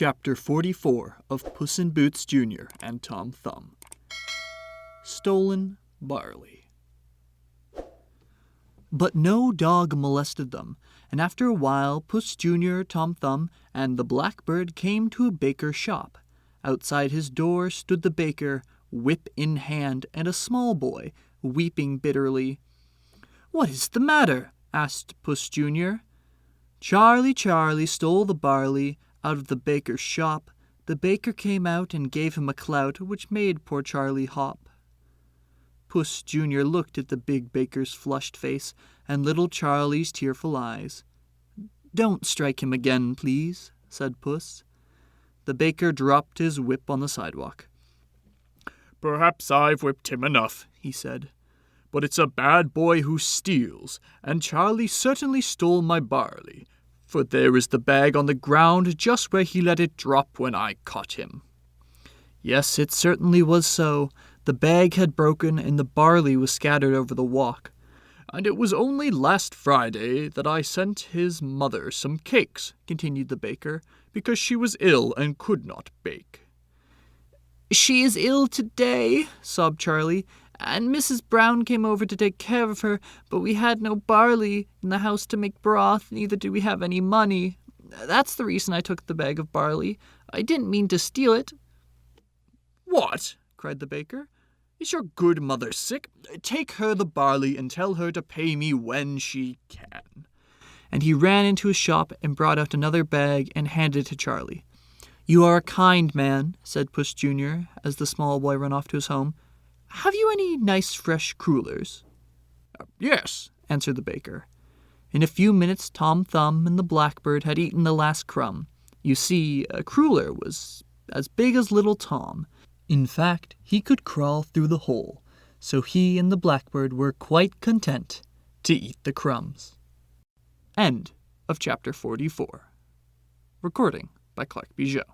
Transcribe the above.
Chapter 44 of Puss in Boots Jr. and Tom Thumb. Stolen Barley. But no dog molested them, and after a while Puss Jr., Tom Thumb, and the blackbird came to a baker's shop. Outside his door stood the baker, whip in hand, and a small boy, weeping bitterly. "What is the matter?" asked Puss Jr. Charlie stole the barley out of the baker's shop. The baker came out and gave him a clout, which made poor Charlie hop. Puss Jr. looked at the big baker's flushed face and little Charlie's tearful eyes. "Don't strike him again, please," said Puss. The baker dropped his whip on the sidewalk. "Perhaps I've whipped him enough," he said. "But it's a bad boy who steals, and Charlie certainly stole my barley, for there is the bag on the ground just where he let it drop when I caught him." Yes, it certainly was so. The bag had broken and the barley was scattered over the walk. "And it was only last Friday that I sent his mother some cakes," continued the baker, "because she was ill and could not bake." "She is ill today," sobbed Charlie, "and Mrs. Brown came over to take care of her, but we had no barley in the house to make broth, neither do we have any money. That's the reason I took the bag of barley. I didn't mean to steal it." "What?" cried the baker. "Is your good mother sick? Take her the barley and tell her to pay me when she can." And he ran into his shop and brought out another bag and handed it to Charlie. "You are a kind man," said Puss Jr., as the small boy ran off to his home. "Have you any nice fresh crullers?" "Yes," answered the baker. In a few minutes Tom Thumb and the blackbird had eaten the last crumb. You see, a cruller was as big as little Tom. In fact, he could crawl through the hole, so he and the blackbird were quite content to eat the crumbs. End of chapter 44. Recording by Pigeau.